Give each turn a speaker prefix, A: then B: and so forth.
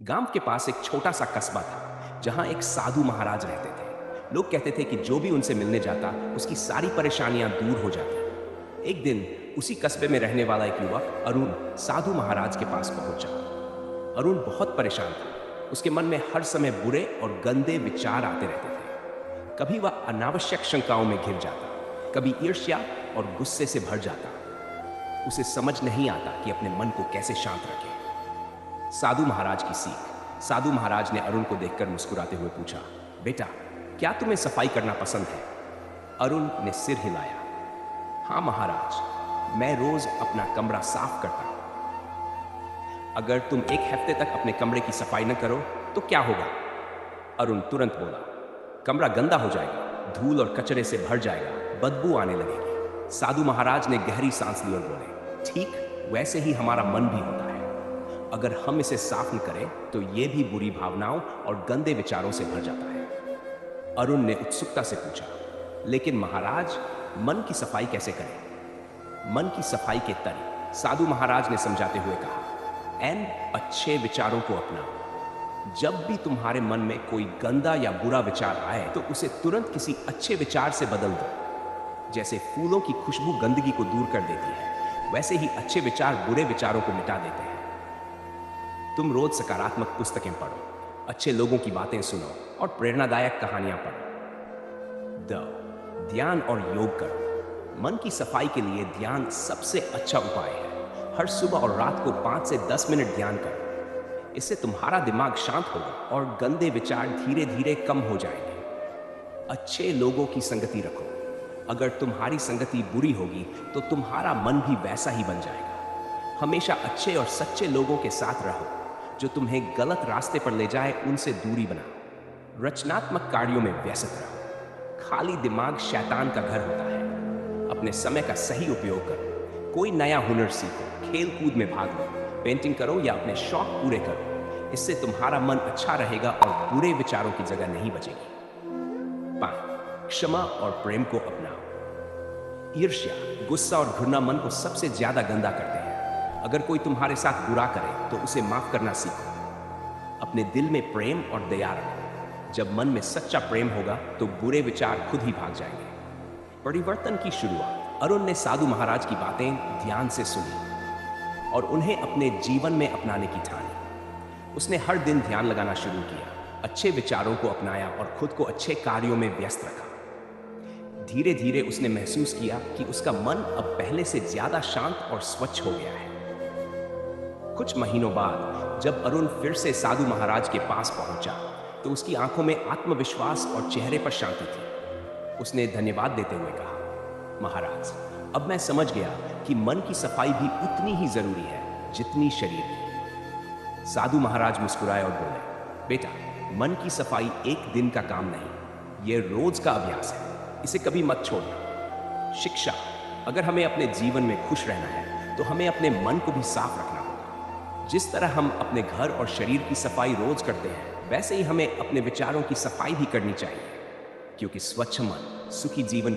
A: गांव के पास एक छोटा सा कस्बा था जहां एक साधु महाराज रहते थे। लोग कहते थे कि जो भी उनसे मिलने जाता उसकी सारी परेशानियां दूर हो जाती। एक दिन उसी कस्बे में रहने वाला एक युवक अरुण साधु महाराज के पास पहुंचा। अरुण बहुत परेशान था। उसके मन में हर समय बुरे और गंदे विचार आते रहते थे। कभी वह अनावश्यक शंकाओं में घिर जाता, कभी ईर्ष्या और गुस्से से भर जाता। उसे समझ नहीं आता कि अपने मन को कैसे शांत रखे। साधु महाराज की सीख। साधु महाराज ने अरुण को देखकर मुस्कुराते हुए पूछा, बेटा, क्या तुम्हें सफाई करना पसंद है? अरुण ने सिर हिलाया। हाँ महाराज, मैं रोज अपना कमरा साफ करता हूं। अगर तुम एक हफ्ते तक अपने कमरे की सफाई न करो तो क्या होगा? अरुण तुरंत बोला, कमरा गंदा हो जाएगा, धूल और कचरे से भर जाएगा, बदबू आने लगेगी। साधु महाराज ने गहरी सांस ली और बोले, ठीक वैसे ही हमारा मन भी होता है। अगर हम इसे साफ न करें तो ये भी बुरी भावनाओं और गंदे विचारों से भर जाता है। अरुण ने उत्सुकता से पूछा, लेकिन महाराज, मन की सफाई कैसे करें? मन की सफाई के तरीके साधु महाराज ने समझाते हुए कहा, अच्छे विचारों को अपनाओ। जब भी तुम्हारे मन में कोई गंदा या बुरा विचार आए तो उसे तुरंत किसी अच्छे विचार से बदल दो। जैसे फूलों की खुशबू गंदगी को दूर कर देती है, वैसे ही अच्छे विचार बुरे विचारों को मिटा देते हैं। तुम रोज सकारात्मक पुस्तकें पढ़ो, अच्छे लोगों की बातें सुनो और प्रेरणादायक कहानियां पढ़ो। ध्यान और योग करो। मन की सफाई के लिए ध्यान सबसे अच्छा उपाय है। हर सुबह और रात को 5 से 10 मिनट ध्यान करो। इससे तुम्हारा दिमाग शांत होगा और गंदे विचार धीरे धीरे कम हो जाएंगे। अच्छे लोगों की संगति रखो। अगर तुम्हारी संगति बुरी होगी तो तुम्हारा मन भी वैसा ही बन जाएगा। हमेशा अच्छे और सच्चे लोगों के साथ रहो। जो तुम्हें गलत रास्ते पर ले जाए उनसे दूरी बनाओ। रचनात्मक कार्यों में व्यस्त रहो। खाली दिमाग शैतान का घर होता है। अपने समय का सही उपयोग करो। कोई नया हुनर सीखो, खेल कूद में भाग लो, पेंटिंग करो या अपने शौक पूरे करो। इससे तुम्हारा मन अच्छा रहेगा और बुरे विचारों की जगह नहीं बचेगी। 5, क्षमा और प्रेम को अपनाओ। ईर्ष्या, गुस्सा और घृणा मन को सबसे ज्यादा गंदा करते हैं। अगर कोई तुम्हारे साथ बुरा करे तो उसे माफ करना सीखो। अपने दिल में प्रेम और दया रखो। जब मन में सच्चा प्रेम होगा तो बुरे विचार खुद ही भाग जाएंगे। परिवर्तन की शुरुआत। अरुण ने साधु महाराज की बातें ध्यान से सुनी और उन्हें अपने जीवन में अपनाने की ठानी। उसने हर दिन ध्यान लगाना शुरू किया, अच्छे विचारों को अपनाया और खुद को अच्छे कार्यों में व्यस्त रखा। धीरे धीरे उसने महसूस किया कि उसका मन अब पहले से ज्यादा शांत और स्वच्छ हो गया है। कुछ महीनों बाद जब अरुण फिर से साधु महाराज के पास पहुंचा तो उसकी आंखों में आत्मविश्वास और चेहरे पर शांति थी। उसने धन्यवाद देते हुए कहा, महाराज, अब मैं समझ गया कि मन की सफाई भी उतनी ही जरूरी है जितनी शरीर की। साधु महाराज मुस्कुराए और बोले, बेटा, मन की सफाई एक दिन का काम नहीं, यह रोज का अभ्यास है। इसे कभी मत छोड़ना। शिक्षा। अगर हमें अपने जीवन में खुश रहना है तो हमें अपने मन को भी साफ रखना होगा। जिस तरह हम अपने घर और शरीर की सफाई रोज करते हैं, वैसे ही हमें अपने विचारों की सफाई भी करनी चाहिए, क्योंकि स्वच्छ मन सुखी जीवन